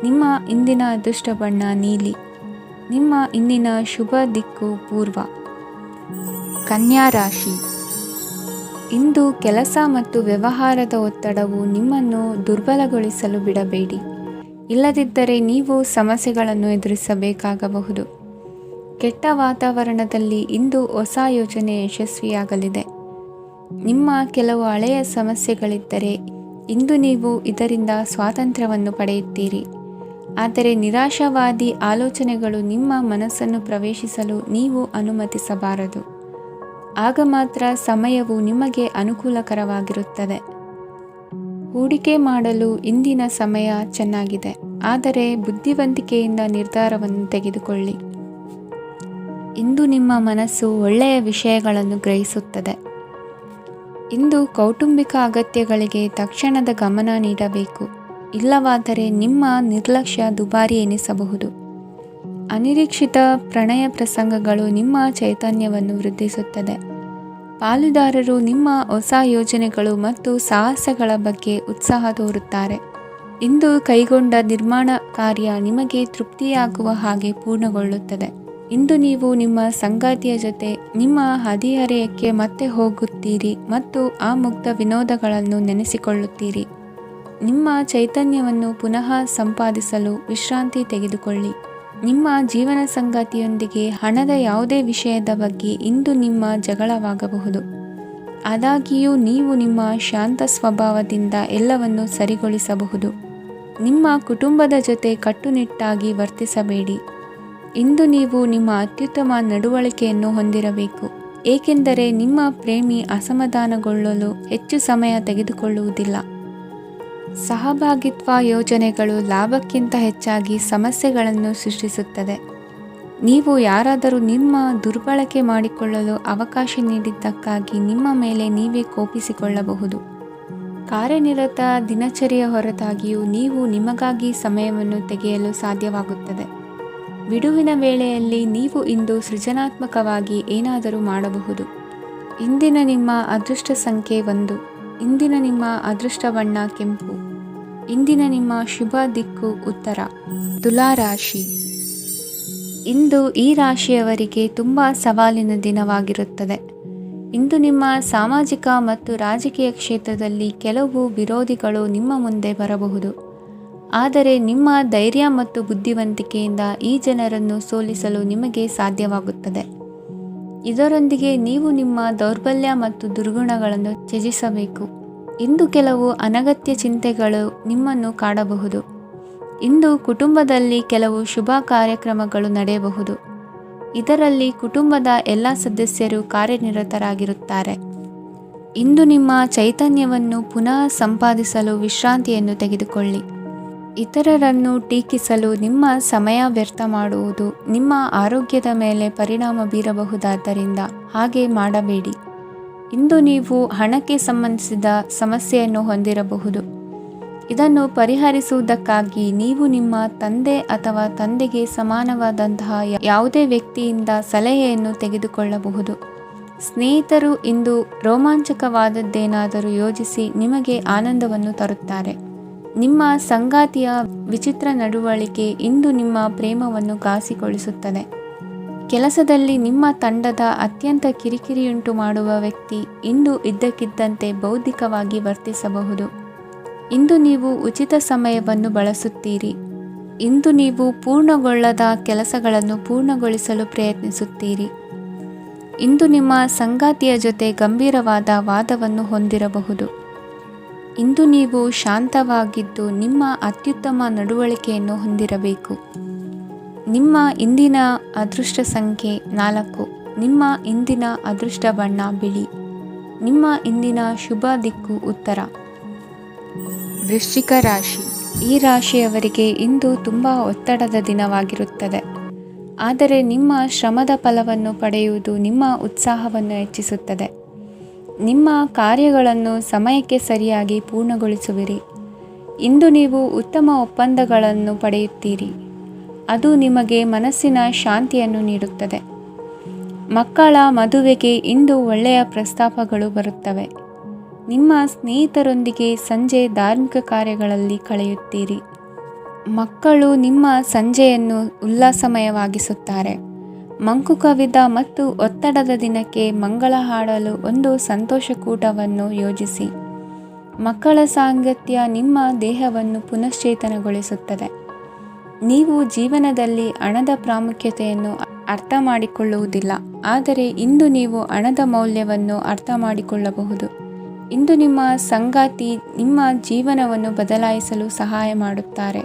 ನಿಮ್ಮ ಇಂದಿನ ಅದೃಷ್ಟ ಬಣ್ಣ ನೀಲಿ. ನಿಮ್ಮ ಇಂದಿನ ಶುಭ ದಿಕ್ಕು ಪೂರ್ವ. ಕನ್ಯಾ ರಾಶಿ. ಇಂದು ಕೆಲಸ ಮತ್ತು ವ್ಯವಹಾರದ ಒತ್ತಡವು ನಿಮ್ಮನ್ನು ದುರ್ಬಲಗೊಳಿಸಲು ಬಿಡಬೇಡಿ. ಇಲ್ಲದಿದ್ದರೆ ನೀವು ಸಮಸ್ಯೆಗಳನ್ನು ಎದುರಿಸಬೇಕಾಗಬಹುದು. ಕೆಟ್ಟ ವಾತಾವರಣದಲ್ಲಿ ಇಂದು ಹೊಸ ಯೋಜನೆ ಯಶಸ್ವಿಯಾಗಲಿದೆ. ನಿಮ್ಮ ಕೆಲವು ಹಳೆಯ ಸಮಸ್ಯೆಗಳಿದ್ದರೆ ಇಂದು ನೀವು ಇದರಿಂದ ಸ್ವಾತಂತ್ರ್ಯವನ್ನು ಪಡೆಯುತ್ತೀರಿ. ಆದರೆ ನಿರಾಶಾವಾದಿ ಆಲೋಚನೆಗಳು ನಿಮ್ಮ ಮನಸ್ಸನ್ನು ಪ್ರವೇಶಿಸಲು ನೀವು ಅನುಮತಿಸಬಾರದು. ಆಗ ಮಾತ್ರ ಸಮಯವು ನಿಮಗೆ ಅನುಕೂಲಕರವಾಗಿರುತ್ತದೆ. ಹೂಡಿಕೆ ಮಾಡಲು ಇಂದಿನ ಸಮಯ ಚೆನ್ನಾಗಿದೆ, ಆದರೆ ಬುದ್ಧಿವಂತಿಕೆಯಿಂದ ನಿರ್ಧಾರವನ್ನು ತೆಗೆದುಕೊಳ್ಳಿ. ಇಂದು ನಿಮ್ಮ ಮನಸ್ಸು ಒಳ್ಳೆಯ ವಿಷಯಗಳನ್ನು ಗ್ರಹಿಸುತ್ತದೆ. ಇಂದು ಕೌಟುಂಬಿಕ ಅಗತ್ಯಗಳಿಗೆ ತಕ್ಷಣದ ಗಮನ ನೀಡಬೇಕು. ಇಲ್ಲವಾದರೆ ನಿಮ್ಮ ನಿರ್ಲಕ್ಷ್ಯ ದುಬಾರಿ ಎನಿಸಬಹುದು. ಅನಿರೀಕ್ಷಿತ ಪ್ರಣಯ ಪ್ರಸಂಗಗಳು ನಿಮ್ಮ ಚೈತನ್ಯವನ್ನು ವೃದ್ಧಿಸುತ್ತದೆ. ಪಾಲುದಾರರು ನಿಮ್ಮ ಹೊಸ ಯೋಜನೆಗಳು ಮತ್ತು ಸಾಹಸಗಳ ಬಗ್ಗೆ ಉತ್ಸಾಹ ತೋರುತ್ತಾರೆ. ಇಂದು ಕೈಗೊಂಡ ನಿರ್ಮಾಣ ಕಾರ್ಯ ನಿಮಗೆ ತೃಪ್ತಿಯಾಗುವ ಹಾಗೆ ಪೂರ್ಣಗೊಳ್ಳುತ್ತದೆ. ಇಂದು ನೀವು ನಿಮ್ಮ ಸಂಗಾತಿಯ ಜೊತೆ ನಿಮ್ಮ ಹದಿಹರೆಯಕ್ಕೆ ಮತ್ತೆ ಹೋಗುತ್ತೀರಿ ಮತ್ತು ಆ ಮುಗ್ಧ ವಿನೋದಗಳನ್ನು ನೆನೆಸಿಕೊಳ್ಳುತ್ತೀರಿ. ನಿಮ್ಮ ಚೈತನ್ಯವನ್ನು ಪುನಃ ಸಂಪಾದಿಸಲು ವಿಶ್ರಾಂತಿ ತೆಗೆದುಕೊಳ್ಳಿ. ನಿಮ್ಮ ಜೀವನ ಸಂಗಾತಿಯೊಂದಿಗೆ ಹಣದ ಯಾವುದೇ ವಿಷಯದ ಬಗ್ಗೆ ಇಂದು ನಿಮ್ಮ ಜಗಳವಾಗಬಹುದು. ಆದಾಗ್ಯೂ ನೀವು ನಿಮ್ಮ ಶಾಂತ ಸ್ವಭಾವದಿಂದ ಎಲ್ಲವನ್ನು ಸರಿಗೊಳಿಸಬಹುದು. ನಿಮ್ಮ ಕುಟುಂಬದ ಜೊತೆ ಕಟ್ಟುನಿಟ್ಟಾಗಿ ವರ್ತಿಸಬೇಡಿ. ಇಂದು ನೀವು ನಿಮ್ಮ ಅತ್ಯುತ್ತಮ ನಡವಳಿಕೆಯನ್ನು ಹೊಂದಿರಬೇಕು, ಏಕೆಂದರೆ ನಿಮ್ಮ ಪ್ರೇಮಿ ಅಸಮಾಧಾನಗೊಳ್ಳಲು ಹೆಚ್ಚು ಸಮಯ ತೆಗೆದುಕೊಳ್ಳುವುದಿಲ್ಲ. ಸಹಭಾಗಿತ್ವ ಯೋಜನೆಗಳು ಲಾಭಕ್ಕಿಂತ ಹೆಚ್ಚಾಗಿ ಸಮಸ್ಯೆಗಳನ್ನು ಸೃಷ್ಟಿಸುತ್ತದೆ. ನೀವು ಯಾರಾದರೂ ನಿಮ್ಮ ದುರ್ಬಳಕೆ ಮಾಡಿಕೊಳ್ಳಲು ಅವಕಾಶ ನೀಡಿದ್ದಕ್ಕಾಗಿ ನಿಮ್ಮ ಮೇಲೆ ನೀವೇ ಕೋಪಿಸಿಕೊಳ್ಳಬಹುದು. ಕಾರ್ಯನಿರತ ದಿನಚರಿಯ ಹೊರತಾಗಿಯೂ ನೀವು ನಿಮಗಾಗಿ ಸಮಯವನ್ನು ತೆಗೆಯಲು ಸಾಧ್ಯವಾಗುತ್ತದೆ. ಬಿಡುವಿನ ವೇಳೆಯಲ್ಲಿ ನೀವು ಇಂದು ಸೃಜನಾತ್ಮಕವಾಗಿ ಏನಾದರೂ ಮಾಡಬಹುದು. ಇಂದಿನ ನಿಮ್ಮ ಅದೃಷ್ಟ ಸಂಖ್ಯೆ 1. ಇಂದಿನ ನಿಮ್ಮ ಅದೃಷ್ಟ ಬಣ್ಣ ಕೆಂಪು. ಇಂದಿನ ನಿಮ್ಮ ಶುಭ ದಿಕ್ಕು ಉತ್ತರ. ತುಲಾ ರಾಶಿ. ಇಂದು ಈ ರಾಶಿಯವರಿಗೆ ತುಂಬ ಸವಾಲಿನ ದಿನವಾಗಿರುತ್ತದೆ. ಇಂದು ನಿಮ್ಮ ಸಾಮಾಜಿಕ ಮತ್ತು ರಾಜಕೀಯ ಕ್ಷೇತ್ರದಲ್ಲಿ ಕೆಲವು ವಿರೋಧಿಗಳು ನಿಮ್ಮ ಮುಂದೆ ಬರಬಹುದು. ಆದರೆ ನಿಮ್ಮ ಧೈರ್ಯ ಮತ್ತು ಬುದ್ಧಿವಂತಿಕೆಯಿಂದ ಈ ಜನರನ್ನು ಸೋಲಿಸಲು ನಿಮಗೆ ಸಾಧ್ಯವಾಗುತ್ತದೆ. ಇದರೊಂದಿಗೆ ನೀವು ನಿಮ್ಮ ದೌರ್ಬಲ್ಯ ಮತ್ತು ದುರ್ಗುಣಗಳನ್ನು ತ್ಯಜಿಸಬೇಕು. ಇಂದು ಕೆಲವು ಅನಗತ್ಯ ಚಿಂತೆಗಳು ನಿಮ್ಮನ್ನು ಕಾಡಬಹುದು. ಇಂದು ಕುಟುಂಬದಲ್ಲಿ ಕೆಲವು ಶುಭ ಕಾರ್ಯಕ್ರಮಗಳು ನಡೆಯಬಹುದು. ಇದರಲ್ಲಿ ಕುಟುಂಬದ ಎಲ್ಲ ಸದಸ್ಯರು ಕಾರ್ಯನಿರತರಾಗಿರುತ್ತಾರೆ. ಇಂದು ನಿಮ್ಮ ಚೈತನ್ಯವನ್ನು ಪುನಃ ಸಂಪಾದಿಸಲು ವಿಶ್ರಾಂತಿಯನ್ನು ತೆಗೆದುಕೊಳ್ಳಿ. ಇತರರನ್ನು ಟೀಕಿಸಲು ನಿಮ್ಮ ಸಮಯ ವ್ಯರ್ಥ ಮಾಡುವುದು ನಿಮ್ಮ ಆರೋಗ್ಯದ ಮೇಲೆ ಪರಿಣಾಮ ಬೀರಬಹುದಾದ್ದರಿಂದ ಹಾಗೆ ಮಾಡಬೇಡಿ. ಇಂದು ನೀವು ಹಣಕ್ಕೆ ಸಂಬಂಧಿಸಿದ ಸಮಸ್ಯೆಯನ್ನು ಹೊಂದಿರಬಹುದು. ಇದನ್ನು ಪರಿಹರಿಸುವುದಕ್ಕಾಗಿ ನೀವು ನಿಮ್ಮ ತಂದೆ ಅಥವಾ ತಂದೆಗೆ ಸಮಾನವಾದಂತಹ ಯಾವುದೇ ವ್ಯಕ್ತಿಯಿಂದ ಸಲಹೆಯನ್ನು ತೆಗೆದುಕೊಳ್ಳಬಹುದು. ಸ್ನೇಹಿತರು ಇಂದು ರೋಮಾಂಚಕವಾದದ್ದೇನಾದರೂ ಯೋಜಿಸಿ ನಿಮಗೆ ಆನಂದವನ್ನು ತರುತ್ತಾರೆ. ನಿಮ್ಮ ಸಂಗಾತಿಯ ವಿಚಿತ್ರ ನಡವಳಿಕೆ ಇಂದು ನಿಮ್ಮ ಪ್ರೇಮವನ್ನು ಘಾಸಿಗೊಳಿಸುತ್ತದೆ. ಕೆಲಸದಲ್ಲಿ ನಿಮ್ಮ ತಂಡದ ಅತ್ಯಂತ ಕಿರಿಕಿರಿಯುಂಟು ಮಾಡುವ ವ್ಯಕ್ತಿ ಇಂದು ಇದ್ದಕ್ಕಿದ್ದಂತೆ ಬೌದ್ಧಿಕವಾಗಿ ವರ್ತಿಸಬಹುದು. ಇಂದು ನೀವು ಉಚಿತ ಸಮಯವನ್ನು ಬಳಸುತ್ತೀರಿ. ಇಂದು ನೀವು ಪೂರ್ಣಗೊಳ್ಳದ ಕೆಲಸಗಳನ್ನು ಪೂರ್ಣಗೊಳಿಸಲು ಪ್ರಯತ್ನಿಸುತ್ತೀರಿ. ಇಂದು ನಿಮ್ಮ ಸಂಗಾತಿಯ ಜೊತೆ ಗಂಭೀರವಾದ ವಾದವನ್ನು ಹೊಂದಿರಬಹುದು. ಇಂದು ನೀವು ಶಾಂತವಾಗಿದ್ದು ನಿಮ್ಮ ಅತ್ಯುತ್ತಮ ನಡವಳಿಕೆಯನ್ನು ಹೊಂದಿರಬೇಕು. ನಿಮ್ಮ ಇಂದಿನ ಅದೃಷ್ಟ ಸಂಖ್ಯೆ 4. ನಿಮ್ಮ ಇಂದಿನ ಅದೃಷ್ಟ ಬಣ್ಣ ಬಿಳಿ. ನಿಮ್ಮ ಇಂದಿನ ಶುಭ ದಿಕ್ಕು ಉತ್ತರ. ವೃಶ್ಚಿಕ ರಾಶಿ. ಈ ರಾಶಿಯವರಿಗೆ ಇಂದು ತುಂಬ ಒತ್ತಡದ ದಿನವಾಗಿರುತ್ತದೆ. ಆದರೆ ನಿಮ್ಮ ಶ್ರಮದ ಫಲವನ್ನು ಪಡೆಯುವುದು ನಿಮ್ಮ ಉತ್ಸಾಹವನ್ನು ಹೆಚ್ಚಿಸುತ್ತದೆ. ನಿಮ್ಮ ಕಾರ್ಯಗಳನ್ನು ಸಮಯಕ್ಕೆ ಸರಿಯಾಗಿ ಪೂರ್ಣಗೊಳಿಸುವಿರಿ. ಇಂದು ನೀವು ಉತ್ತಮ ಒಪ್ಪಂದಗಳನ್ನು ಪಡೆಯುತ್ತೀರಿ. ಅದು ನಿಮಗೆ ಮನಸ್ಸಿನ ಶಾಂತಿಯನ್ನು ನೀಡುತ್ತದೆ. ಮಕ್ಕಳ ಮದುವೆಗೆ ಇಂದು ಒಳ್ಳೆಯ ಪ್ರಸ್ತಾಪಗಳು ಬರುತ್ತವೆ. ನಿಮ್ಮ ಸ್ನೇಹಿತರೊಂದಿಗೆ ಸಂಜೆ ಧಾರ್ಮಿಕ ಕಾರ್ಯಗಳಲ್ಲಿ ಕಳೆಯುತ್ತೀರಿ. ಮಕ್ಕಳು ನಿಮ್ಮ ಸಂಜೆಯನ್ನು ಉಲ್ಲಾಸಮಯವಾಗಿಸುತ್ತಾರೆ. ಮಂಕು ಕವಿದ ಮತ್ತು ಒತ್ತಡದ ದಿನಕ್ಕೆ ಮಂಗಳ ಹಾಡಲು ಒಂದು ಸಂತೋಷಕೂಟವನ್ನು ಯೋಜಿಸಿ. ಮಕ್ಕಳ ಸಾಂಗತ್ಯ ನಿಮ್ಮ ದೇಹವನ್ನು ಪುನಶ್ಚೇತನಗೊಳಿಸುತ್ತದೆ. ನೀವು ಜೀವನದಲ್ಲಿ ಹಣದ ಪ್ರಾಮುಖ್ಯತೆಯನ್ನು ಅರ್ಥ ಮಾಡಿಕೊಳ್ಳುವುದಿಲ್ಲ, ಆದರೆ ಇಂದು ನೀವು ಹಣದ ಮೌಲ್ಯವನ್ನು ಅರ್ಥ ಮಾಡಿಕೊಳ್ಳಬಹುದು. ಇಂದು ನಿಮ್ಮ ಸಂಗಾತಿ ನಿಮ್ಮ ಜೀವನವನ್ನು ಬದಲಾಯಿಸಲು ಸಹಾಯ ಮಾಡುತ್ತಾರೆ.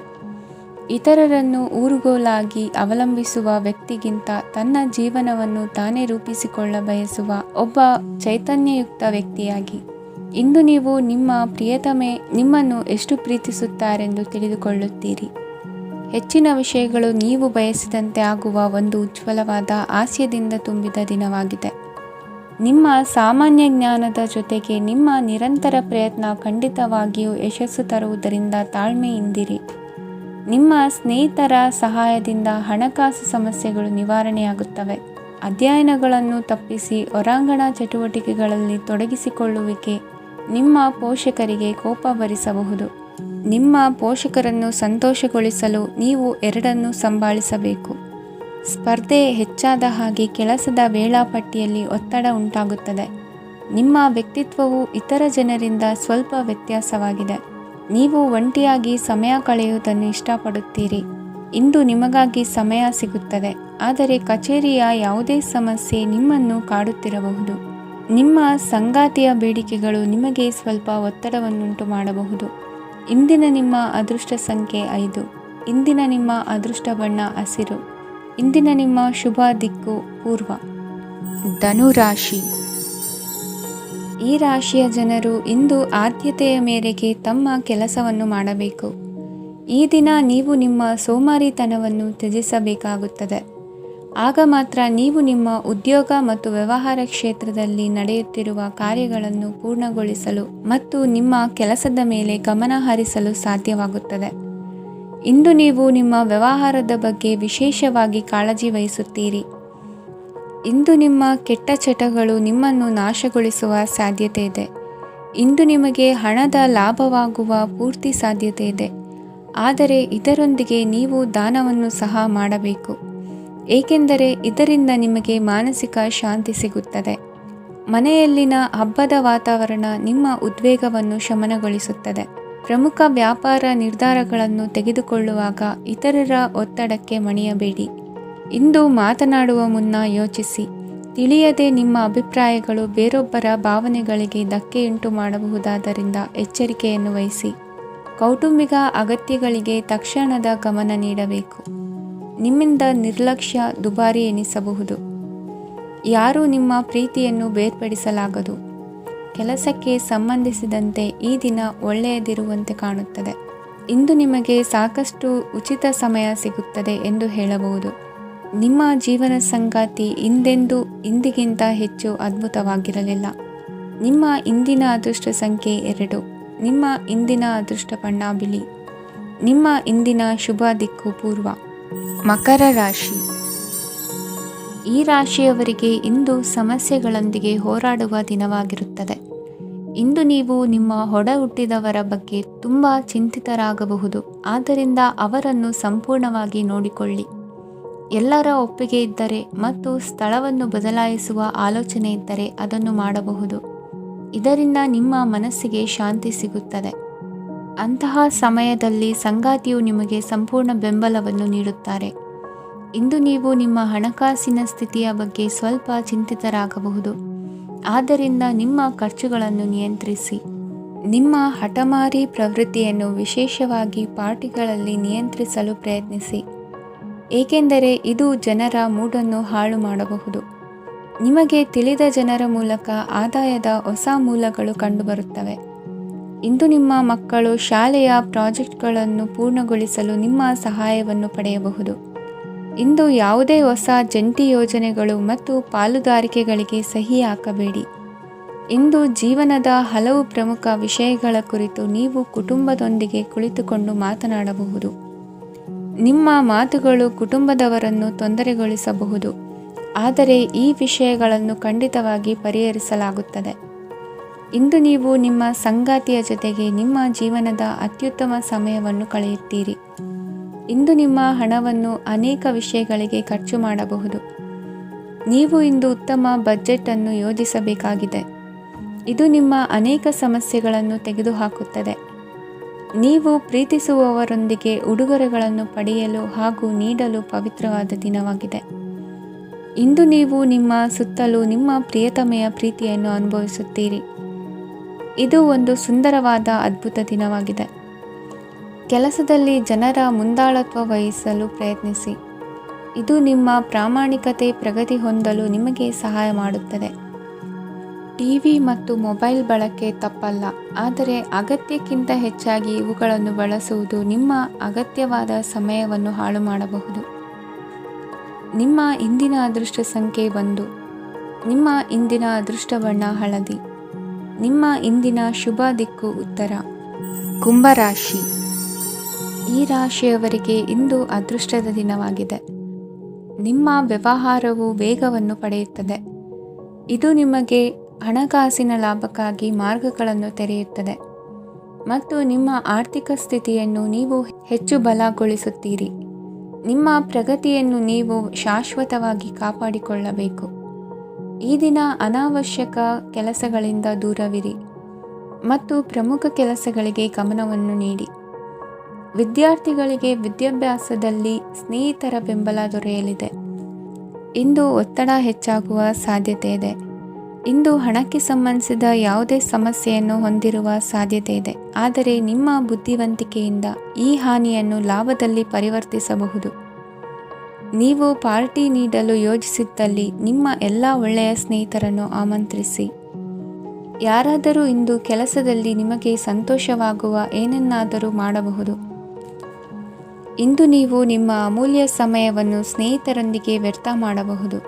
ಇತರರನ್ನು ಊರುಗೋಲಾಗಿ ಅವಲಂಬಿಸುವ ವ್ಯಕ್ತಿಗಿಂತ ತನ್ನ ಜೀವನವನ್ನು ತಾನೇ ರೂಪಿಸಿಕೊಳ್ಳ ಬಯಸುವ ಒಬ್ಬ ಚೈತನ್ಯಯುಕ್ತ ವ್ಯಕ್ತಿಯಾಗಿ. ಇಂದು ನೀವು ನಿಮ್ಮ ಪ್ರಿಯತಮೆ ನಿಮ್ಮನ್ನು ಎಷ್ಟು ಪ್ರೀತಿಸುತ್ತಾರೆಂದು ತಿಳಿದುಕೊಳ್ಳುತ್ತೀರಿ. ಹೆಚ್ಚಿನ ವಿಷಯಗಳು ನೀವು ಬಯಸಿದಂತೆ ಆಗುವ ಒಂದು ಉಜ್ವಲವಾದ ಹಾಸ್ಯದಿಂದ ತುಂಬಿದ ದಿನವಾಗಿದೆ. ನಿಮ್ಮ ಸಾಮಾನ್ಯ ಜ್ಞಾನದ ಜೊತೆಗೆ ನಿಮ್ಮ ನಿರಂತರ ಪ್ರಯತ್ನ ಖಂಡಿತವಾಗಿಯೂ ಯಶಸ್ಸು ತರುವುದರಿಂದ ತಾಳ್ಮೆಯಿಂದಿರಿ. ನಿಮ್ಮ ಸ್ನೇಹಿತರ ಸಹಾಯದಿಂದ ಹಣಕಾಸು ಸಮಸ್ಯೆಗಳು ನಿವಾರಣೆಯಾಗುತ್ತವೆ. ಅಧ್ಯಯನಗಳನ್ನು ತಪ್ಪಿಸಿ ಹೊರಾಂಗಣ ಚಟುವಟಿಕೆಗಳಲ್ಲಿ ತೊಡಗಿಸಿಕೊಳ್ಳುವಿಕೆ ನಿಮ್ಮ ಪೋಷಕರಿಗೆ ಕೋಪ ಭರಿಸಬಹುದು. ನಿಮ್ಮ ಪೋಷಕರನ್ನು ಸಂತೋಷಗೊಳಿಸಲು ನೀವು ಎರಡನ್ನೂ ಸಂಭಾಳಿಸಬೇಕು. ಸ್ಪರ್ಧೆ ಹೆಚ್ಚಾದ ಹಾಗೆ ಕೆಲಸದ ವೇಳಾಪಟ್ಟಿಯಲ್ಲಿ ಒತ್ತಡ ಉಂಟಾಗುತ್ತದೆ. ನಿಮ್ಮ ವ್ಯಕ್ತಿತ್ವವು ಇತರ ಜನರಿಂದ ಸ್ವಲ್ಪ ವ್ಯತ್ಯಾಸವಾಗಿದೆ. ನೀವು ಒಂಟಿಯಾಗಿ ಸಮಯ ಕಳೆಯುವುದನ್ನು ಇಷ್ಟಪಡುತ್ತೀರಿ. ಇಂದು ನಿಮಗಾಗಿ ಸಮಯ ಸಿಗುತ್ತದೆ, ಆದರೆ ಕಚೇರಿಯ ಯಾವುದೇ ಸಮಸ್ಯೆ ನಿಮ್ಮನ್ನು ಕಾಡುತ್ತಿರಬಹುದು. ನಿಮ್ಮ ಸಂಗಾತಿಯ ಬೇಡಿಕೆಗಳು ನಿಮಗೆ ಸ್ವಲ್ಪ ಒತ್ತಡವನ್ನುಂಟು ಮಾಡಬಹುದು. ಇಂದಿನ ನಿಮ್ಮ ಅದೃಷ್ಟ ಸಂಖ್ಯೆ 5. ಇಂದಿನ ನಿಮ್ಮ ಅದೃಷ್ಟ ಬಣ್ಣ ಹಸಿರು. ಇಂದಿನ ನಿಮ್ಮ ಶುಭ ದಿಕ್ಕು ಪೂರ್ವ. ಧನುರಾಶಿ. ಈ ರಾಶಿಯ ಜನರು ಇಂದು ಆದ್ಯತೆಯ ಮೇರೆಗೆ ತಮ್ಮ ಕೆಲಸವನ್ನು ಮಾಡಬೇಕು. ಈ ದಿನ ನೀವು ನಿಮ್ಮ ಸೋಮಾರಿತನವನ್ನು ತ್ಯಜಿಸಬೇಕಾಗುತ್ತದೆ. ಆಗ ಮಾತ್ರ ನೀವು ನಿಮ್ಮ ಉದ್ಯೋಗ ಮತ್ತು ವ್ಯವಹಾರ ಕ್ಷೇತ್ರದಲ್ಲಿ ನಡೆಯುತ್ತಿರುವ ಕಾರ್ಯಗಳನ್ನು ಪೂರ್ಣಗೊಳಿಸಲು ಮತ್ತು ನಿಮ್ಮ ಕೆಲಸದ ಮೇಲೆ ಗಮನ ಹರಿಸಲು ಸಾಧ್ಯವಾಗುತ್ತದೆ. ಇಂದು ನೀವು ನಿಮ್ಮ ವ್ಯವಹಾರದ ಬಗ್ಗೆ ವಿಶೇಷವಾಗಿ ಕಾಳಜಿ ವಹಿಸುತ್ತೀರಿ. ಇಂದು ನಿಮ್ಮ ಕೆಟ್ಟ ಚಟಗಳು ನಿಮ್ಮನ್ನು ನಾಶಗೊಳಿಸುವ ಸಾಧ್ಯತೆ ಇದೆ. ಇಂದು ನಿಮಗೆ ಹಣದ ಲಾಭವಾಗುವ ಪೂರ್ತಿ ಸಾಧ್ಯತೆ ಇದೆ, ಆದರೆ ಇದರೊಂದಿಗೆ ನೀವು ದಾನವನ್ನು ಸಹ ಮಾಡಬೇಕು, ಏಕೆಂದರೆ ಇದರಿಂದ ನಿಮಗೆ ಮಾನಸಿಕ ಶಾಂತಿ ಸಿಗುತ್ತದೆ. ಮನೆಯಲ್ಲಿನ ಹಬ್ಬದ ವಾತಾವರಣ ನಿಮ್ಮ ಉದ್ವೇಗವನ್ನು ಶಮನಗೊಳಿಸುತ್ತದೆ. ಪ್ರಮುಖ ವ್ಯಾಪಾರ ನಿರ್ಧಾರಗಳನ್ನು ತೆಗೆದುಕೊಳ್ಳುವಾಗ ಇತರರ ಒತ್ತಡಕ್ಕೆ ಮಣಿಯಬೇಡಿ. ಇಂದು ಮಾತನಾಡುವ ಮುನ್ನ ಯೋಚಿಸಿ. ತಿಳಿಯದೆ ನಿಮ್ಮ ಅಭಿಪ್ರಾಯಗಳು ಬೇರೊಬ್ಬರ ಭಾವನೆಗಳಿಗೆ ಧಕ್ಕೆಯುಂಟು ಮಾಡಬಹುದಾದ್ದರಿಂದ ಎಚ್ಚರಿಕೆಯನ್ನು ವಹಿಸಿ. ಕೌಟುಂಬಿಕ ಅಗತ್ಯಗಳಿಗೆ ತಕ್ಷಣದ ಗಮನ ನೀಡಬೇಕು. ನಿಮ್ಮಿಂದ ನಿರ್ಲಕ್ಷ್ಯ ದುಬಾರಿ ಎನಿಸಬಹುದು. ಯಾರೂ ನಿಮ್ಮ ಪ್ರೀತಿಯನ್ನು ಬೇರ್ಪಡಿಸಲಾಗದು. ಕೆಲಸಕ್ಕೆ ಸಂಬಂಧಿಸಿದಂತೆ ಈ ದಿನ ಒಳ್ಳೆಯದಿರುವಂತೆ ಕಾಣುತ್ತದೆ. ಇಂದು ನಿಮಗೆ ಸಾಕಷ್ಟು ಉಚಿತ ಸಮಯ ಸಿಗುತ್ತದೆ ಎಂದು ಹೇಳಬಹುದು. ನಿಮ್ಮ ಜೀವನ ಸಂಗಾತಿ ಇಂದಿಗಿಂತ ಹೆಚ್ಚು ಅದ್ಭುತವಾಗಿರಲಿಲ್ಲ. ನಿಮ್ಮ ಇಂದಿನ ಅದೃಷ್ಟ ಸಂಖ್ಯೆ 2. ನಿಮ್ಮ ಇಂದಿನ ಅದೃಷ್ಟ ಬಣ್ಣ ಬಿಳಿ. ನಿಮ್ಮ ಇಂದಿನ ಶುಭ ದಿಕ್ಕು ಪೂರ್ವ. ಮಕರ ರಾಶಿ. ಈ ರಾಶಿಯವರಿಗೆ ಇಂದು ಸಮಸ್ಯೆಗಳೊಂದಿಗೆ ಹೋರಾಡುವ ದಿನವಾಗಿರುತ್ತದೆ. ಇಂದು ನೀವು ನಿಮ್ಮ ಒಡ ಹುಟ್ಟಿದವರ ಬಗ್ಗೆ ತುಂಬ ಚಿಂತಿತರಾಗಬಹುದು. ಆದ್ದರಿಂದ ಅವರನ್ನು ಸಂಪೂರ್ಣವಾಗಿ ನೋಡಿಕೊಳ್ಳಿ. ಎಲ್ಲರ ಒಪ್ಪಿಗೆ ಇದ್ದರೆ ಮತ್ತು ಸ್ಥಳವನ್ನು ಬದಲಾಯಿಸುವ ಆಲೋಚನೆ ಇದ್ದರೆ ಅದನ್ನು ಮಾಡಬಹುದು. ಇದರಿಂದ ನಿಮ್ಮ ಮನಸ್ಸಿಗೆ ಶಾಂತಿ ಸಿಗುತ್ತದೆ. ಅಂತಹ ಸಮಯದಲ್ಲಿ ಸಂಗಾತಿಯು ನಿಮಗೆ ಸಂಪೂರ್ಣ ಬೆಂಬಲವನ್ನು ನೀಡುತ್ತಾರೆ. ಇಂದು ನೀವು ನಿಮ್ಮ ಹಣಕಾಸಿನ ಸ್ಥಿತಿಯ ಬಗ್ಗೆ ಸ್ವಲ್ಪ ಚಿಂತಿತರಾಗಬಹುದು. ಆದ್ದರಿಂದ ನಿಮ್ಮ ಖರ್ಚುಗಳನ್ನು ನಿಯಂತ್ರಿಸಿ. ನಿಮ್ಮ ಹಠಮಾರಿ ಪ್ರವೃತ್ತಿಯನ್ನು ವಿಶೇಷವಾಗಿ ಪಾರ್ಟಿಗಳಲ್ಲಿ ನಿಯಂತ್ರಿಸಲು ಪ್ರಯತ್ನಿಸಿ, ಏಕೆಂದರೆ ಇದು ಜನರ ಮೂಡನ್ನು ಹಾಳು ಮಾಡಬಹುದು. ನಿಮಗೆ ತಿಳಿದ ಜನರ ಮೂಲಕ ಆದಾಯದ ಹೊಸ ಮೂಲಗಳು ಕಂಡುಬರುತ್ತವೆ. ಇಂದು ನಿಮ್ಮ ಮಕ್ಕಳು ಶಾಲೆಯ ಪ್ರಾಜೆಕ್ಟ್ಗಳನ್ನು ಪೂರ್ಣಗೊಳಿಸಲು ನಿಮ್ಮ ಸಹಾಯವನ್ನು ಪಡೆಯಬಹುದು. ಇಂದು ಯಾವುದೇ ಹೊಸ ಜಂಟಿ ಯೋಜನೆಗಳು ಮತ್ತು ಪಾಲುದಾರಿಕೆಗಳಿಗೆ ಸಹಿ ಹಾಕಬೇಡಿ. ಇಂದು ಜೀವನದ ಹಲವು ಪ್ರಮುಖ ವಿಷಯಗಳ ಕುರಿತು ನೀವು ಕುಟುಂಬದೊಂದಿಗೆ ಕುಳಿತುಕೊಂಡು ಮಾತನಾಡಬಹುದು. ನಿಮ್ಮ ಮಾತುಗಳು ಕುಟುಂಬದವರನ್ನು ತೊಂದರೆಗೊಳಿಸಬಹುದು, ಆದರೆ ಈ ವಿಷಯಗಳನ್ನು ಖಂಡಿತವಾಗಿ ಪರಿಹರಿಸಲಾಗುತ್ತದೆ. ಇಂದು ನೀವು ನಿಮ್ಮ ಸಂಗಾತಿಯ ಜೊತೆಗೆ ನಿಮ್ಮ ಜೀವನದ ಅತ್ಯುತ್ತಮ ಸಮಯವನ್ನು ಕಳೆಯುತ್ತೀರಿ. ಇಂದು ನಿಮ್ಮ ಹಣವನ್ನು ಅನೇಕ ವಿಷಯಗಳಿಗೆ ಖರ್ಚು ಮಾಡಬಹುದು. ನೀವು ಇಂದು ಉತ್ತಮ ಬಜೆಟ್ ಅನ್ನು ಯೋಜಿಸಬೇಕಾಗಿದೆ. ಇದು ನಿಮ್ಮ ಅನೇಕ ಸಮಸ್ಯೆಗಳನ್ನು ತೆಗೆದುಹಾಕುತ್ತದೆ. ನೀವು ಪ್ರೀತಿಸುವವರೊಂದಿಗೆ ಉಡುಗೊರೆಗಳನ್ನು ಪಡೆಯಲು ಹಾಗೂ ನೀಡಲು ಪವಿತ್ರವಾದ ದಿನವಾಗಿದೆ. ಇಂದು ನೀವು ನಿಮ್ಮ ಸುತ್ತಲೂ ನಿಮ್ಮ ಪ್ರಿಯತಮೆಯ ಪ್ರೀತಿಯನ್ನು ಅನುಭವಿಸುತ್ತೀರಿ. ಇದು ಒಂದು ಸುಂದರವಾದ ಅದ್ಭುತ ದಿನವಾಗಿದೆ. ಕೆಲಸದಲ್ಲಿ ಜನರ ಮುಂದಾಳತ್ವ ವಹಿಸಲು ಪ್ರಯತ್ನಿಸಿ. ಇದು ನಿಮ್ಮ ಪ್ರಾಮಾಣಿಕತೆ ಪ್ರಗತಿ ಹೊಂದಲು ನಿಮಗೆ ಸಹಾಯ ಮಾಡುತ್ತದೆ. ಟಿವಿ ಮತ್ತು ಮೊಬೈಲ್ ಬಳಕೆ ತಪ್ಪಲ್ಲ, ಆದರೆ ಅಗತ್ಯಕ್ಕಿಂತ ಹೆಚ್ಚಾಗಿ ಇವುಗಳನ್ನು ಬಳಸುವುದು ನಿಮ್ಮ ಅಗತ್ಯವಾದ ಸಮಯವನ್ನು ಹಾಳು ಮಾಡಬಹುದು. ನಿಮ್ಮ ಇಂದಿನ ಅದೃಷ್ಟ ಸಂಖ್ಯೆ 1. ನಿಮ್ಮ ಇಂದಿನ ಅದೃಷ್ಟ ಬಣ್ಣ ಹಳದಿ. ನಿಮ್ಮ ಇಂದಿನ ಶುಭ ದಿಕ್ಕು ಉತ್ತರ. ಕುಂಭರಾಶಿ. ಈ ರಾಶಿಯವರಿಗೆ ಇಂದು ಅದೃಷ್ಟದ ದಿನವಾಗಿದೆ. ನಿಮ್ಮ ವ್ಯವಹಾರವು ವೇಗವನ್ನು ಪಡೆಯುತ್ತದೆ. ಇದು ನಿಮಗೆ ಹಣಕಾಸಿನ ಲಾಭಕ್ಕಾಗಿ ಮಾರ್ಗಗಳನ್ನು ತೆರೆಯುತ್ತದೆ ಮತ್ತು ನಿಮ್ಮ ಆರ್ಥಿಕ ಸ್ಥಿತಿಯನ್ನು ನೀವು ಹೆಚ್ಚು ಬಲಗೊಳಿಸುತ್ತೀರಿ. ನಿಮ್ಮ ಪ್ರಗತಿಯನ್ನು ನೀವು ಶಾಶ್ವತವಾಗಿ ಕಾಪಾಡಿಕೊಳ್ಳಬೇಕು. ಈ ದಿನ ಅನಾವಶ್ಯಕ ಕೆಲಸಗಳಿಂದ ದೂರವಿರಿ ಮತ್ತು ಪ್ರಮುಖ ಕೆಲಸಗಳಿಗೆ ಗಮನವನ್ನು ನೀಡಿ. ವಿದ್ಯಾರ್ಥಿಗಳಿಗೆ ವಿದ್ಯಾಭ್ಯಾಸದಲ್ಲಿ ಸ್ನೇಹಿತರ ಬೆಂಬಲ ದೊರೆಯಲಿದೆ. ಇಂದು ಒತ್ತಡ ಹೆಚ್ಚಾಗುವ ಸಾಧ್ಯತೆ ಇದೆ. ಇಂದು ಹಣಕ್ಕೆ ಸಂಬಂಧಿಸಿದ ಯಾವುದೇ ಸಮಸ್ಯೆಯನ್ನು ಹೊಂದಿರುವ ಸಾಧ್ಯತೆ ಇದೆ, ಆದರೆ ನಿಮ್ಮ ಬುದ್ಧಿವಂತಿಕೆಯಿಂದ ಈ ಹಾನಿಯನ್ನು ಲಾಭದಲ್ಲಿ ಪರಿವರ್ತಿಸಬಹುದು. ನೀವು ಪಾರ್ಟಿ ನೀಡಲು ಯೋಜಿಸಿದ್ದಲ್ಲಿ ನಿಮ್ಮ ಎಲ್ಲ ಒಳ್ಳೆಯ ಸ್ನೇಹಿತರನ್ನು ಆಮಂತ್ರಿಸಿ. ಯಾರಾದರೂ ಇಂದು ಕೆಲಸದಲ್ಲಿ ನಿಮಗೆ ಸಂತೋಷವಾಗುವ ಏನನ್ನಾದರೂ ಮಾಡಬಹುದು. ಇಂದು ನೀವು ನಿಮ್ಮ ಅಮೂಲ್ಯ ಸಮಯವನ್ನು ಸ್ನೇಹಿತರೊಂದಿಗೆ ವ್ಯರ್ಥ ಮಾಡಬಹುದು.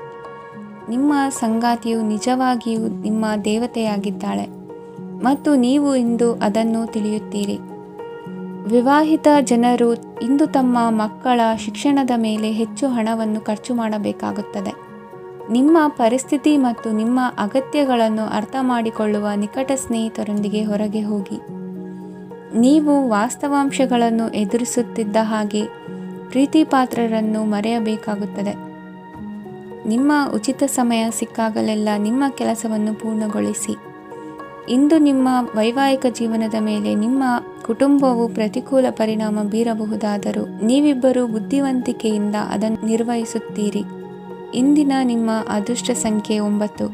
ನಿಮ್ಮ ಸಂಗಾತಿಯು ನಿಜವಾಗಿಯೂ ನಿಮ್ಮ ದೇವತೆಯಾಗಿದ್ದಾಳೆ ಮತ್ತು ನೀವು ಇಂದು ಅದನ್ನು ತಿಳಿಯುತ್ತೀರಿ. ವಿವಾಹಿತ ಜನರು ಇಂದು ತಮ್ಮ ಮಕ್ಕಳ ಶಿಕ್ಷಣದ ಮೇಲೆ ಹೆಚ್ಚು ಹಣವನ್ನು ಖರ್ಚು ಮಾಡಬೇಕಾಗುತ್ತದೆ. ನಿಮ್ಮ ಪರಿಸ್ಥಿತಿ ಮತ್ತು ನಿಮ್ಮ ಅಗತ್ಯಗಳನ್ನು ಅರ್ಥ ಮಾಡಿಕೊಳ್ಳುವ ನಿಕಟ ಸ್ನೇಹಿತರೊಂದಿಗೆ ಹೊರಗೆ ಹೋಗಿ. ನೀವು ವಾಸ್ತವಾಂಶಗಳನ್ನು ಎದುರಿಸುತ್ತಿದ್ದ ಹಾಗೆ ಪ್ರೀತಿಪಾತ್ರರನ್ನು ಮರೆಯಬೇಕಾಗುತ್ತದೆ. ನಿಮ್ಮ ಉಚಿತ ಸಮಯ ಸಿಕ್ಕಾಗಲೆಲ್ಲ ನಿಮ್ಮ ಕೆಲಸವನ್ನು ಪೂರ್ಣಗೊಳಿಸಿ. ಇಂದು ನಿಮ್ಮ ವೈವಾಹಿಕ ಜೀವನದ ಮೇಲೆ ನಿಮ್ಮ ಕುಟುಂಬವು ಪ್ರತಿಕೂಲ ಪರಿಣಾಮ ಬೀರಬಹುದಾದರೂ ನೀವಿಬ್ಬರು ಬುದ್ಧಿವಂತಿಕೆಯಿಂದ ಅದನ್ನು ನಿರ್ವಹಿಸುತ್ತೀರಿ. ಇಂದಿನ ನಿಮ್ಮ ಅದೃಷ್ಟ ಸಂಖ್ಯೆ 9.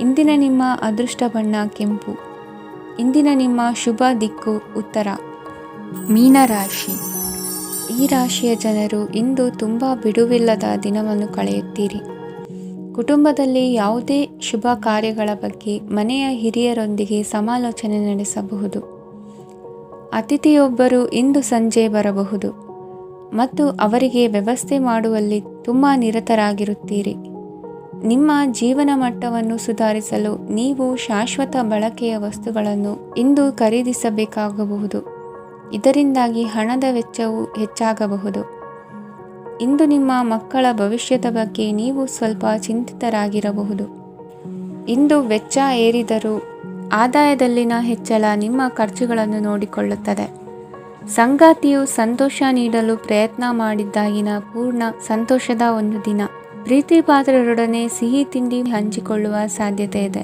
ಇಂದಿನ ನಿಮ್ಮ ಅದೃಷ್ಟ ಬಣ್ಣ ಕೆಂಪು. ಇಂದಿನ ನಿಮ್ಮ ಶುಭ ದಿಕ್ಕು ಉತ್ತರ. ಮೀನರಾಶಿ. ಈ ರಾಶಿಯ ಜನರು ಇಂದು ತುಂಬ ಬಿಡುವಿಲ್ಲದ ದಿನವನ್ನು ಕಳೆಯುತ್ತೀರಿ. ಕುಟುಂಬದಲ್ಲಿ ಯಾವುದೇ ಶುಭ ಕಾರ್ಯಗಳ ಬಗ್ಗೆ ಮನೆಯ ಹಿರಿಯರೊಂದಿಗೆ ಸಮಾಲೋಚನೆ ನಡೆಸಬಹುದು. ಅತಿಥಿಯೊಬ್ಬರು ಇಂದು ಸಂಜೆ ಬರಬಹುದು ಮತ್ತು ಅವರಿಗೆ ವ್ಯವಸ್ಥೆ ಮಾಡುವಲ್ಲಿ ತುಂಬ ನಿರತರಾಗಿರುತ್ತೀರಿ. ನಿಮ್ಮ ಜೀವನ ಮಟ್ಟವನ್ನು ಸುಧಾರಿಸಲು ನೀವು ಶಾಶ್ವತ ಬಳಕೆಯ ವಸ್ತುಗಳನ್ನು ಇಂದು ಖರೀದಿಸಬೇಕಾಗಬಹುದು. ಇದರಿಂದಾಗಿ ಹಣದ ವೆಚ್ಚವು ಹೆಚ್ಚಾಗಬಹುದು. ಇಂದು ನಿಮ್ಮ ಮಕ್ಕಳ ಭವಿಷ್ಯದ ಬಗ್ಗೆ ನೀವು ಸ್ವಲ್ಪ ಚಿಂತಿತರಾಗಿರಬಹುದು. ಇಂದು ವೆಚ್ಚ ಏರಿದರೂ ಆದಾಯದಲ್ಲಿನ ಹೆಚ್ಚಳ ನಿಮ್ಮ ಖರ್ಚುಗಳನ್ನು ನೋಡಿಕೊಳ್ಳುತ್ತದೆ. ಸಂಗಾತಿಯು ಸಂತೋಷ ನೀಡಲು ಪ್ರಯತ್ನ ಮಾಡಿದ್ದಾಗಿನ ಪೂರ್ಣ ಸಂತೋಷದ ಒಂದು ದಿನ. ಪ್ರೀತಿ ಪಾತ್ರರೊಡನೆ ಸಿಹಿ ತಿಂಡಿ ಹಂಚಿಕೊಳ್ಳುವ ಸಾಧ್ಯತೆ ಇದೆ.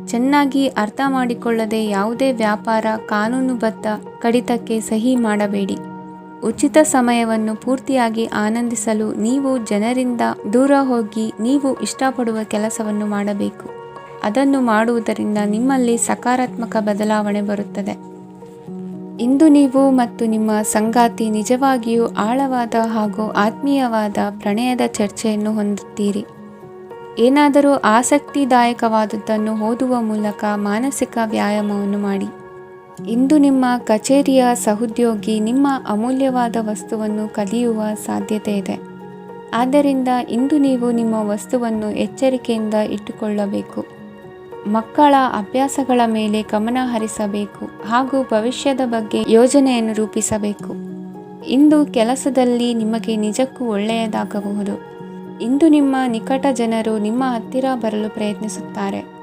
ಚೆನ್ನಾಗಿ ಅರ್ಥ ಮಾಡಿಕೊಳ್ಳದೆ ಯಾವುದೇ ವ್ಯಾಪಾರ ಕಾನೂನುಬದ್ಧ ಕಡಿತಕ್ಕೆ ಸಹಿ ಮಾಡಬೇಡಿ. ಉಚಿತ ಸಮಯವನ್ನು ಪೂರ್ತಿಯಾಗಿ ಆನಂದಿಸಲು ನೀವು ಜನರಿಂದ ದೂರ ಹೋಗಿ ನೀವು ಇಷ್ಟಪಡುವ ಕೆಲಸವನ್ನು ಮಾಡಬೇಕು. ಅದನ್ನು ಮಾಡುವುದರಿಂದ ನಿಮ್ಮಲ್ಲಿ ಸಕಾರಾತ್ಮಕ ಬದಲಾವಣೆ ಬರುತ್ತದೆ. ಇಂದು ನೀವು ಮತ್ತು ನಿಮ್ಮ ಸಂಗಾತಿ ನಿಜವಾಗಿಯೂ ಆಳವಾದ ಹಾಗೂ ಆತ್ಮೀಯವಾದ ಪ್ರಣಯದ ಚರ್ಚೆಯನ್ನು ಹೊಂದುತ್ತೀರಿ. ಏನಾದರೂ ಆಸಕ್ತಿದಾಯಕವಾದದ್ದನ್ನು ಓದುವ ಮೂಲಕ ಮಾನಸಿಕ ವ್ಯಾಯಾಮವನ್ನು ಮಾಡಿ. ಇಂದು ನಿಮ್ಮ ಕಚೇರಿಯ ಸಹೋದ್ಯೋಗಿ ನಿಮ್ಮ ಅಮೂಲ್ಯವಾದ ವಸ್ತುವನ್ನು ಕದಿಯುವ ಸಾಧ್ಯತೆ ಇದೆ. ಆದ್ದರಿಂದ ಇಂದು ನೀವು ನಿಮ್ಮ ವಸ್ತುವನ್ನು ಎಚ್ಚರಿಕೆಯಿಂದ ಇಟ್ಟುಕೊಳ್ಳಬೇಕು. ಮಕ್ಕಳ ಅಭ್ಯಾಸಗಳ ಮೇಲೆ ಗಮನ ಹರಿಸಬೇಕು ಹಾಗೂ ಭವಿಷ್ಯದ ಬಗ್ಗೆ ಯೋಜನೆಯನ್ನು ರೂಪಿಸಬೇಕು. ಇಂದು ಕೆಲಸದಲ್ಲಿ ನಿಮಗೆ ನಿಜಕ್ಕೂ ಒಳ್ಳೆಯದಾಗಬಹುದು. ಇಂದು ನಿಮ್ಮ ನಿಕಟ ಜನರು ನಿಮ್ಮ ಹತ್ತಿರ ಬರಲು ಪ್ರಯತ್ನಿಸುತ್ತಾರೆ.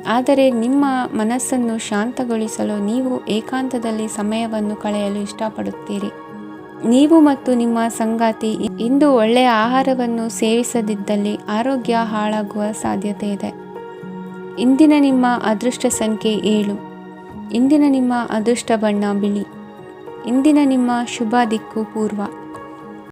ಆದರೆ ನಿಮ್ಮ ಮನಸ್ಸನ್ನು ಶಾಂತಗೊಳಿಸಲು ನೀವು ಏಕಾಂತದಲ್ಲಿ ಸಮಯವನ್ನು ಕಳೆಯಲು ಇಷ್ಟಪಡುತ್ತೀರಿ. ನೀವು ಮತ್ತು ನಿಮ್ಮ ಸಂಗಾತಿ ಇಂದು ಒಳ್ಳೆಯ ಆಹಾರವನ್ನು ಸೇವಿಸದಿದ್ದಲ್ಲಿ ಆರೋಗ್ಯ ಹಾಳಾಗುವ ಸಾಧ್ಯತೆ ಇದೆ. ಇಂದಿನ ನಿಮ್ಮ ಅದೃಷ್ಟ ಸಂಖ್ಯೆ 7. ಇಂದಿನ ನಿಮ್ಮ ಅದೃಷ್ಟ ಬಣ್ಣ ಬಿಳಿ. ಇಂದಿನ ನಿಮ್ಮ ಶುಭ ದಿಕ್ಕು ಪೂರ್ವ.